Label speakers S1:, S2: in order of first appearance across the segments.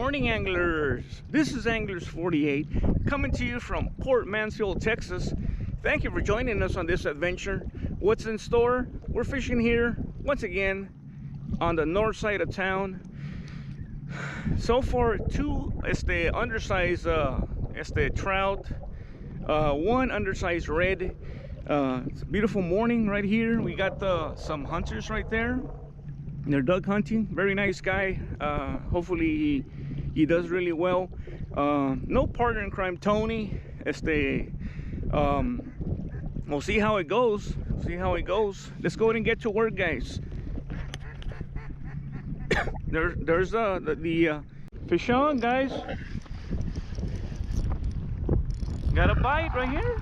S1: morning, anglers. This is Anglers 48 coming to you from Port Mansfield, Texas. Thank you for joining us on this adventure. What's in store? We're fishing here once again on the north side of town. So far, two undersized trout, one undersized red. It's a beautiful morning right here. We got some hunters right there. They're duck hunting. Very nice guy. Hopefully he does really well. No partner in crime, Tony. We'll see how it goes. Let's go ahead and get to work, guys. There's the fish on, guys. Got a bite right here.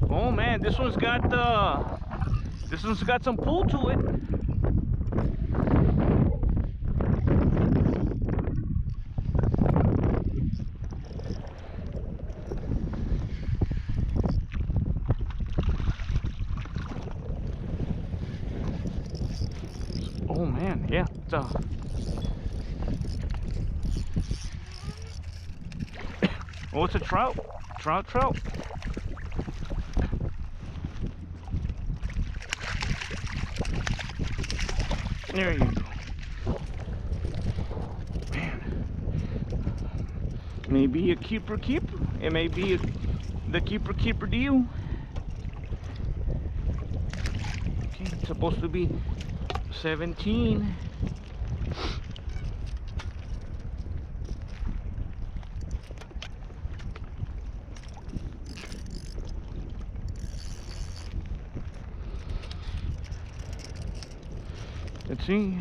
S1: Oh man, this one's got some pull to it. Oh man, yeah, oh, it's a trout. Trout. There you go. Man. Maybe a keeper. It may be the keeper deal. Okay, it's supposed to be 17. Let's see.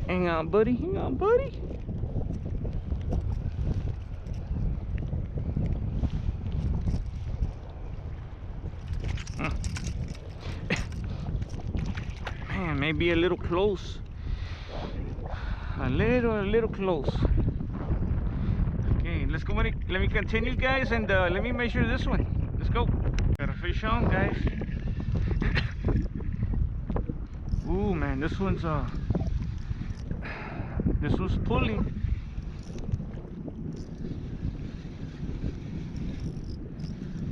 S1: Hang on, buddy. Man, maybe a little close. A little close. Okay, let's go. Let me continue, guys, and let me measure this one. Let's go. Got a fish on, guys. Ooh, man, this one's pulling.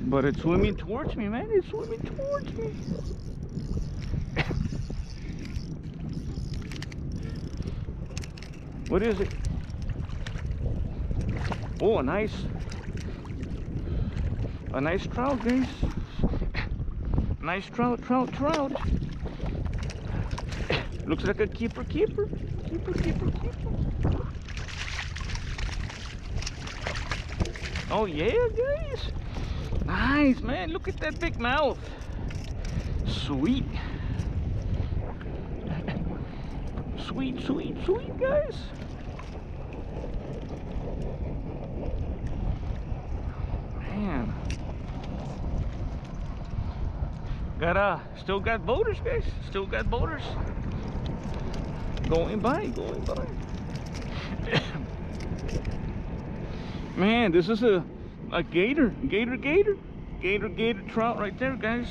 S1: But it's swimming towards me, man. It's swimming towards me. What is it? Oh, a nice trout, guys. Nice trout. Looks like a keeper. Oh yeah, guys. Nice, man. Look at that big mouth. Sweet, guys. Man. Still got boaters, guys. Still got boaters. Going by. Man, this is a gator trout right there, guys.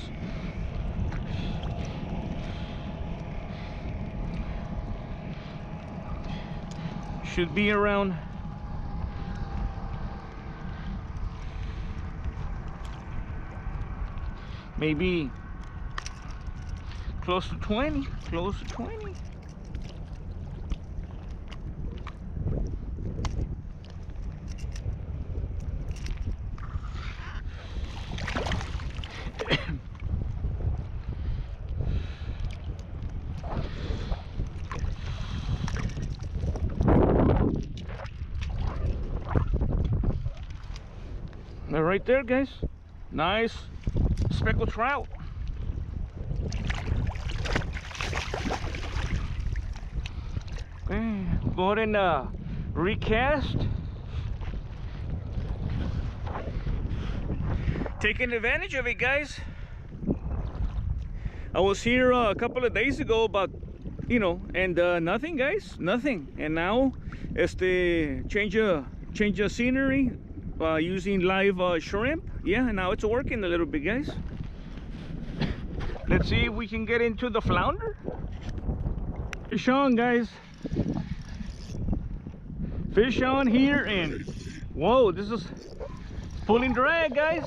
S1: Should be around maybe close to 20. They're right there, guys. Nice speckled trout. Okay, go ahead and recast. Taking advantage of it, guys. I was here a couple of days ago about, and nothing, guys, nothing. And now it's the change of scenery. Using live shrimp. Yeah, now it's working a little bit, guys. Let's see if we can get into the flounder. Fish on, guys. Fish on here, and whoa, this is pulling drag, guys.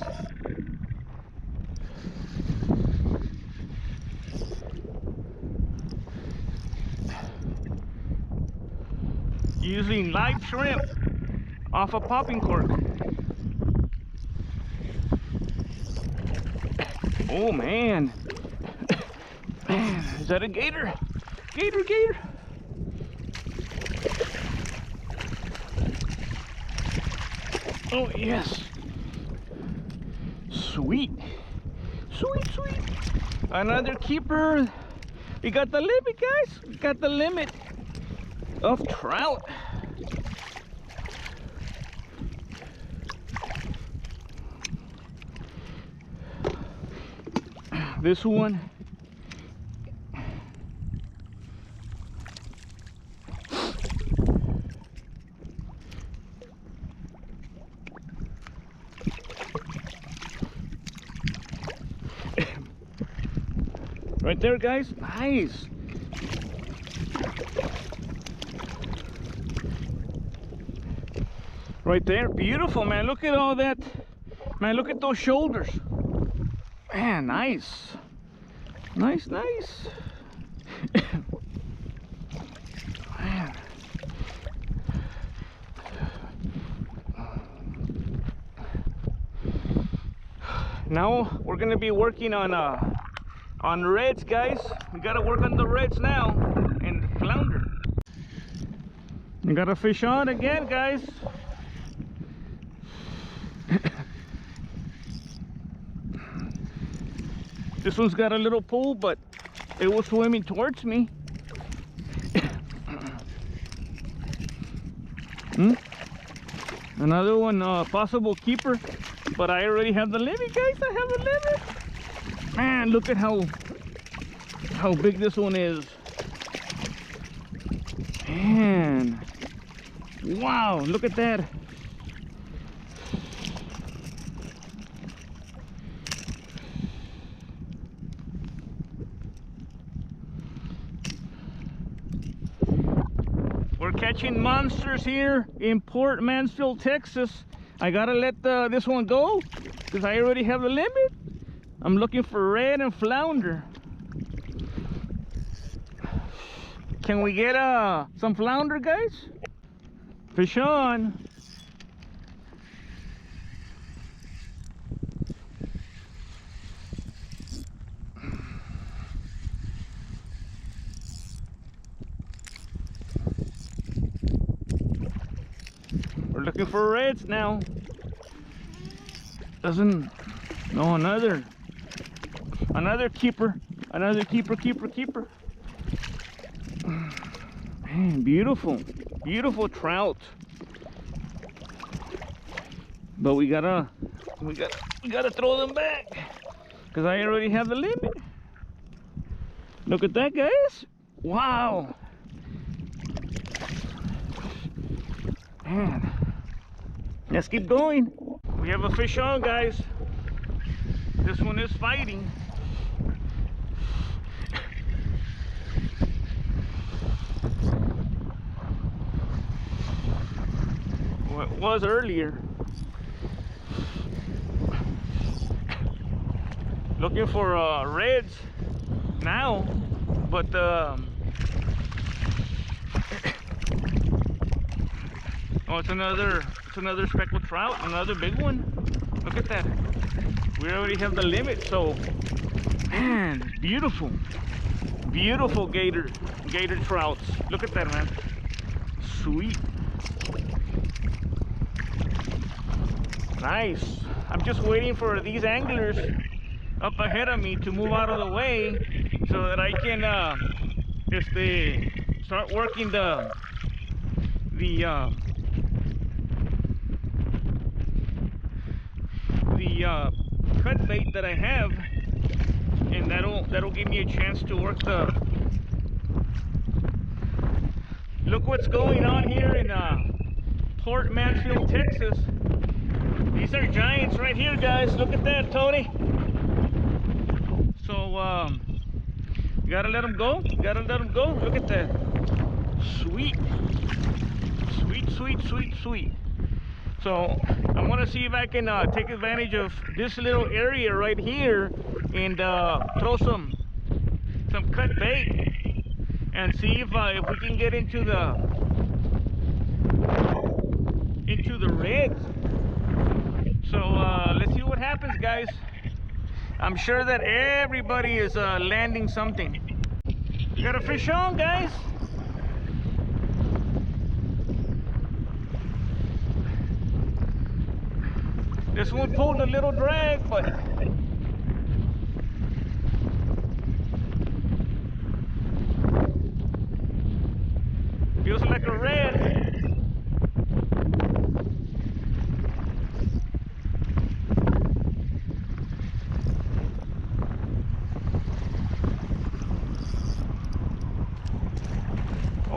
S1: Using live shrimp off a popping cork. Oh man. Man, is that a gator? Gator, gator. Oh yes. Sweet. Sweet, sweet. Another keeper. We got the limit, guys. We got the limit of trout. This one right there, guys. Nice. Right there. Beautiful, man. Look at all that. Man, look at those shoulders. Man, nice. Nice, nice. Man. Now we're gonna be working on reds, guys. We gotta work on the reds now and flounder. We gotta fish on again, guys. This one's got a little pull, but it was swimming towards me. Another one, possible keeper, but I already have the limit, guys. I have the limit. Man, look at how big this one is. Man, wow, look at that. We're catching monsters here in Port Mansfield, Texas. I gotta let this one go because I already have the limit. I'm looking for red and flounder. Can we get some flounder, guys? Fish on. We're looking for reds now. No, another keeper. Another keeper. Man, beautiful trout. But we gotta throw them back because I already have the limit. Look at that, guys. Wow. Man, let's keep going. We have a fish on, guys. This one is fighting. Well, it was earlier. Looking for reds now, but oh, it's another speckled trout, another big one. Look at that. We already have the limit, so man, beautiful gator trouts. Look at that, man. Sweet. Nice. I'm just waiting for these anglers up ahead of me to move out of the way so that I can start working the cut bait that I have, and that'll give me a chance to work the. Look what's going on here in Port Mansfield, Texas. These are giants right here, guys. Look at that, Tony. So So you gotta let them go. You gotta let them go. Look at that. Sweet. Sweet, sweet, sweet, sweet. So I want to see if I can take advantage of this little area right here and throw some cut bait and see if we can get into the reds. So let's see what happens, guys. I'm sure that everybody is landing something. You got a fish on, guys. This one pulled a little drag, but feels like a red.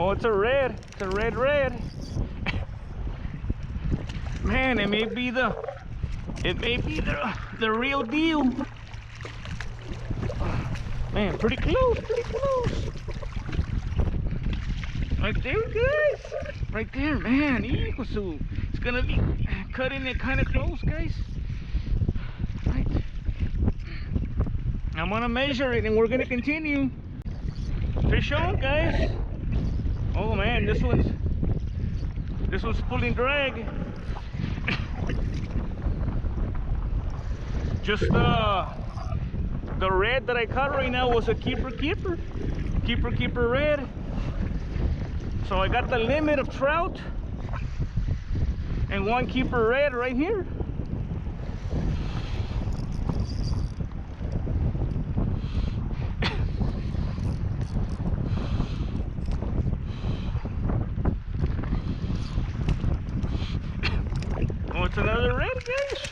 S1: Oh, it's a red. It's a red. Man, it may be the real deal. Man, pretty close. Right there, guys. Right there, man. It's gonna be cutting it kind of close, guys. Right. I'm gonna measure it, and we're gonna continue. Fish on, guys. Oh man, this one's pulling drag. Just the red that I caught right now was a keeper red. So I got the limit of trout and one keeper red right here. Oh, it's another red, guys.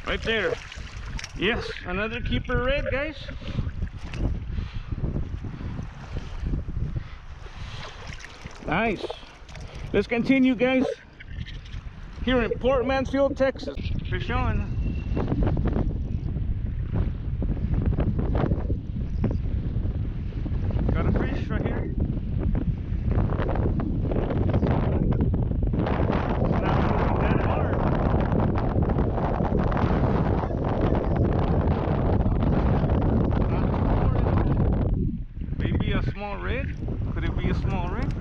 S1: Right there. Yes, another keeper red, guys. Nice. Let's continue, guys. Here in Port Mansfield, Texas. Fish on. Got a fish right here. Small red? Could it be a small red?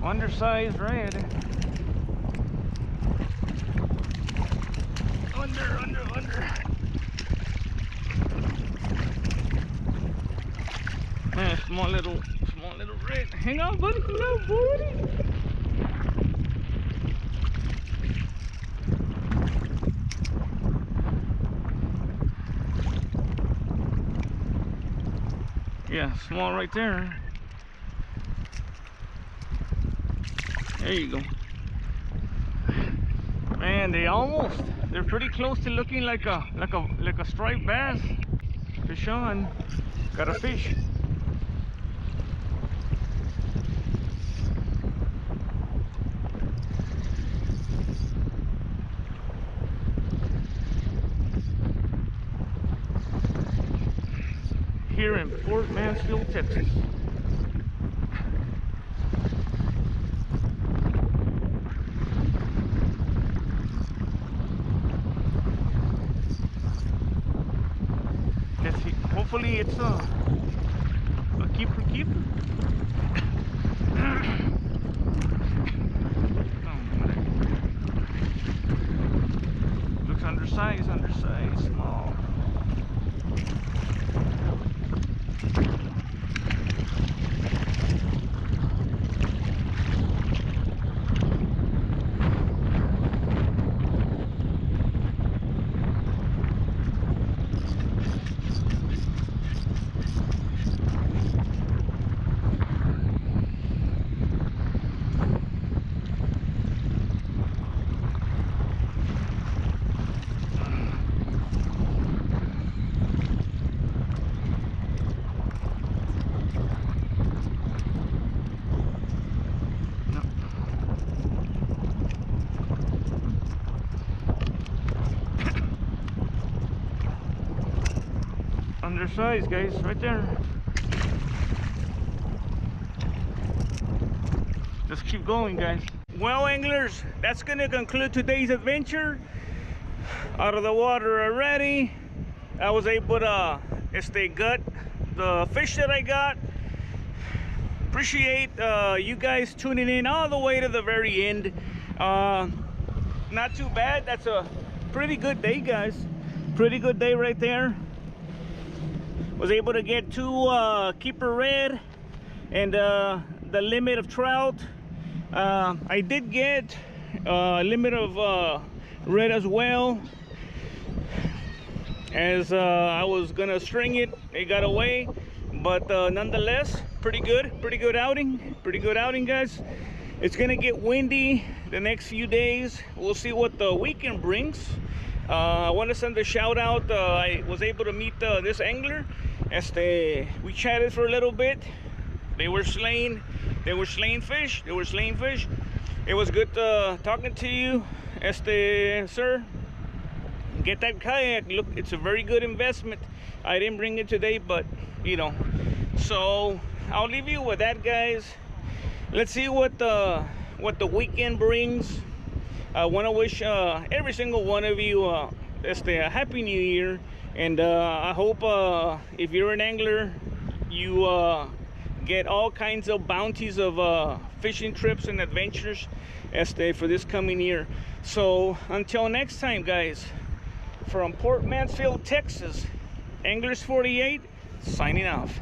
S1: Undersized red. Under. Man, small little red. Hang on, buddy. Yeah, small right there. There you go. Man, they're pretty close to looking like a striped bass. Fish on. Got a fish. Here in Port Mansfield, Texas. Let's see. Hopefully it's a keeper. Looks undersized, small. size, guys, right there. Just keep going, guys. Well, anglers, that's gonna conclude today's adventure. Out of the water already. I was able to gut the fish that I got. Appreciate you guys tuning in all the way to the very end. Not too bad. That's a pretty good day, guys. Pretty good day right there. Was able to get 2 keeper red and the limit of trout. I did get a limit of red as well, as I was gonna string it. It got away, but nonetheless, pretty good outing, guys. It's gonna get windy the next few days. We'll see what the weekend brings. I want to send a shout out. I was able to meet this angler. We chatted for a little bit. They were slaying fish. It was good talking to you, sir. Get that kayak. Look, it's a very good investment. I didn't bring it today, but you know. So I'll leave you with that, guys. Let's see what the weekend brings. I want to wish every single one of you a happy new year, and I hope if you're an angler, you get all kinds of bounties of fishing trips and adventures for this coming year. So until next time, guys, from Port Mansfield, Texas, Anglers 48 signing off.